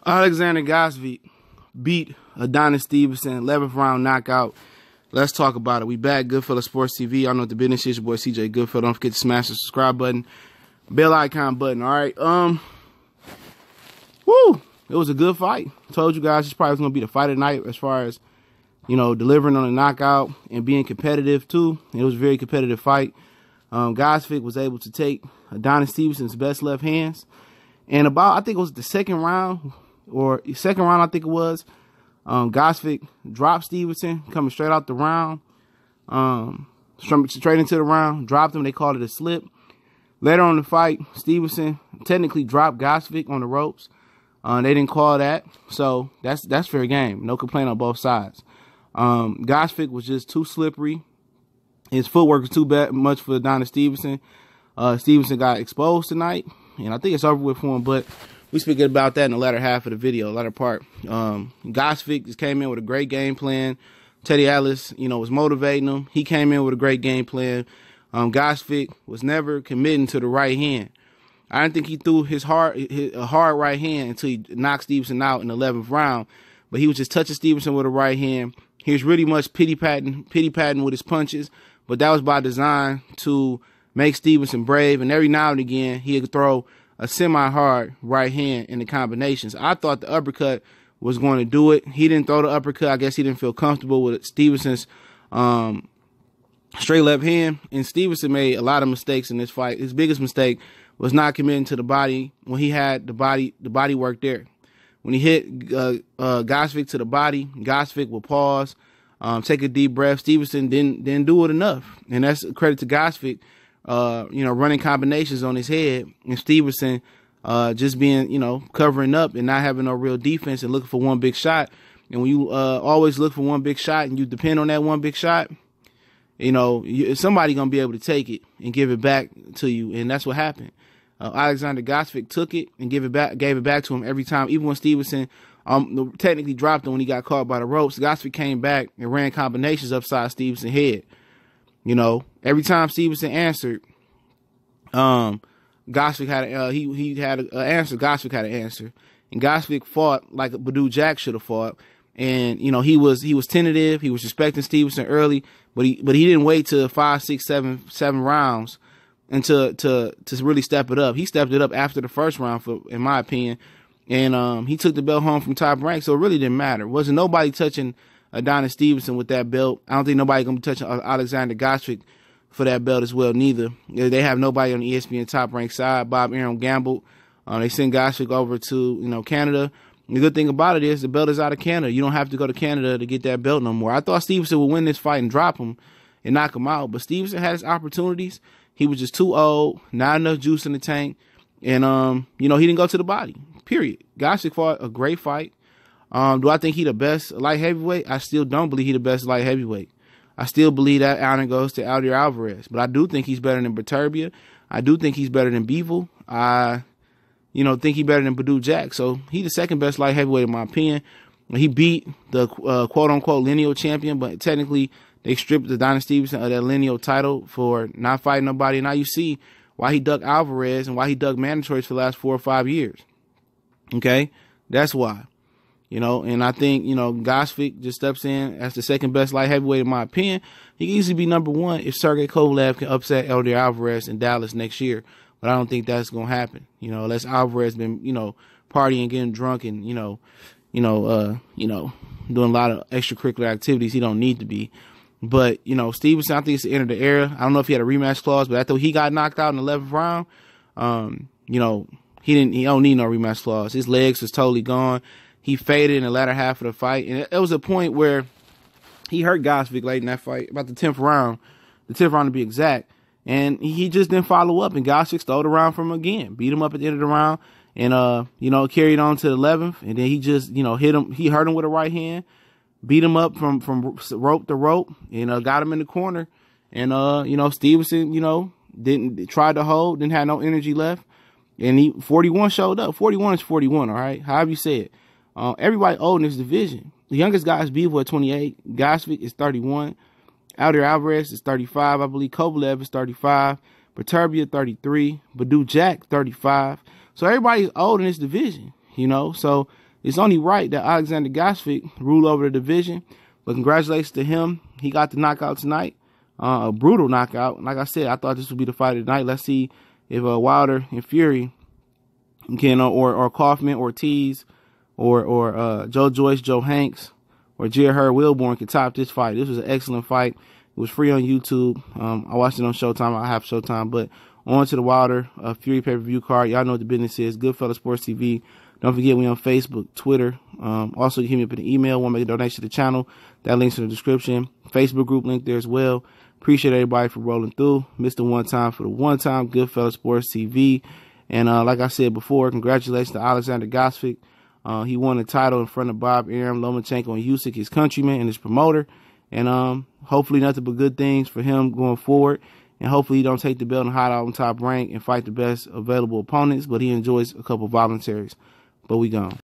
Oleksandr Gvozdyk beat Adonis Stevenson, 11th round knockout. Let's talk about it. We back, Goodfella Sports TV. Y'all know what the business is. Your boy CJ Goodfella. Don't forget to smash the subscribe button, bell icon button. All right. Woo! It was a good fight. Told you guys this probably was gonna be the fight of the night as far as, you know, delivering on a knockout and being competitive too. It was a very competitive fight. Gvozdyk was able to take Adonis Stevenson's best left hands, and I think it was the second round, I think it was. Gvozdyk dropped Stevenson coming straight out the round, straight into the round, dropped him. They called it a slip. Later on in the fight, Stevenson technically dropped Gvozdyk on the ropes. They didn't call that, so that's fair game. No complaint on both sides. Gvozdyk was just too slippery. His footwork was too much for Adonis Stevenson. Stevenson got exposed tonight, and I think it's over with for him, but we speak about that in the latter half of the video, latter part. Gvozdyk just came in with a great game plan. Teddy Atlas, was motivating him. He came in with a great game plan. Gvozdyk was never committing to the right hand. I didn't think he threw a hard right hand until he knocked Stevenson out in the 11th round, but he was just touching Stevenson with a right hand. He was really much pity-patting with his punches, but that was by design to make Stevenson brave, and every now and again, he could throw a semi-hard right hand in the combinations. I thought the uppercut was going to do it. He didn't throw the uppercut. I guess he didn't feel comfortable with Stevenson's straight left hand, and Stevenson made a lot of mistakes in this fight. His biggest mistake was not committing to the body when he had the body work there. When he hit Gvozdyk to the body, Gvozdyk will pause, take a deep breath. Stevenson didn't do it enough, and that's a credit to Gvozdyk. Running combinations on his head, and Stevenson just being, covering up and not having no real defense and looking for one big shot. And when you always look for one big shot and you depend on that one big shot, somebody going to be able to take it and give it back to you. And that's what happened. Oleksandr Gvozdyk took it and gave it back to him every time. Even when Stevenson technically dropped him when he got caught by the ropes, Gvozdyk came back and ran combinations upside Stevenson's head. Every time Stevenson answered, Gvozdyk had an answer. Gvozdyk had an answer, and Gvozdyk fought like Badou Jack should have fought. And he was tentative. He was respecting Stevenson early, but he didn't wait till 5, 6, 7 rounds until to really step it up. He stepped it up after the first round, in my opinion, and he took the belt home from Top Rank. So it really didn't matter. Wasn't nobody touching Adonis Stevenson with that belt. I don't think nobody gonna be touching Oleksandr Gvozdyk for that belt as well, neither. They have nobody on the ESPN Top Rank side. Bob Arum gambled. They sent Gvozdyk over to, Canada. And the good thing about it is the belt is out of Canada. You don't have to go to Canada to get that belt no more. I thought Stevenson would win this fight and drop him and knock him out, but Stevenson had his opportunities. He was just too old, not enough juice in the tank, and he didn't go to the body. Period. Gvozdyk fought a great fight. Do I think he the best light heavyweight? I still don't believe he the best light heavyweight. I still believe that honor goes to Aldir Alvarez, but I do think he's better than Beterbiev. I do think he's better than Bivol. I, think he's better than Badou Jack. So he's the second best light heavyweight in my opinion. He beat the quote unquote lineal champion, but technically they stripped Adonis Stevenson of that lineal title for not fighting nobody. Now you see why he ducked Alvarez and why he ducked mandatories for the last 4 or 5 years. Okay, that's why. And I think, Gvozdyk just steps in as the second best light heavyweight in my opinion. He can easily be number 1 if Sergey Kovalev can upset Aldir Alvarez in Dallas next year. But I don't think that's going to happen, unless Alvarez been, partying, getting drunk and, doing a lot of extracurricular activities he don't need to be. But, Stevenson, I think it's the end of the era. I don't know if he had a rematch clause, but after he got knocked out in the 11th round, he don't need no rematch clause. His legs was totally gone. He faded in the latter half of the fight. And it was a point where he hurt Gvozdyk late in that fight, about the 10th round to be exact. And he just didn't follow up. And Gvozdyk stole the round from him again, beat him up at the end of the round, and, carried on to the 11th. And then he just, hit him. He hurt him with a right hand, beat him up from rope to rope, and got him in the corner. And, Stevenson, tried to hold, didn't have no energy left. And 41 showed up. 41 is 41, all right? However you say it. Everybody old in this division. The youngest guy is Bivol at 28. Gvozdyk is 31. Aldir Alvarez is 35. I believe Kovalev is 35. Beterbiev 33. Badou Jack 35. So everybody's old in this division, So it's only right that Oleksandr Gvozdyk rule over the division. But congratulations to him. He got the knockout tonight. A brutal knockout. Like I said, I thought this would be the fight of the night. Let's see if Wilder and Fury can, or Kaufman, Ortiz, or Joe Joyce, Joe Hanks, or Jared Hurd Wilborn can top this fight. This was an excellent fight. It was free on YouTube. I watched it on Showtime. I have Showtime. But on to the Wilder Fury pay-per-view card. Y'all know what the business is. Goodfellas Sports TV. Don't forget we on Facebook, Twitter. Also, you can hit me up in the email. Want to make a donation to the channel. That link's in the description. Facebook group link there as well. Appreciate everybody for rolling through. Mr. One Time for the one time. Goodfellas Sports TV. And like I said before, congratulations to Oleksandr Gvozdyk. He won the title in front of Bob Arum, Lomachenko, and Usyk, his countryman and his promoter. And hopefully nothing but good things for him going forward. And hopefully he don't take the belt and hide out on top rank and fight the best available opponents. But he enjoys a couple voluntaries. But we gone.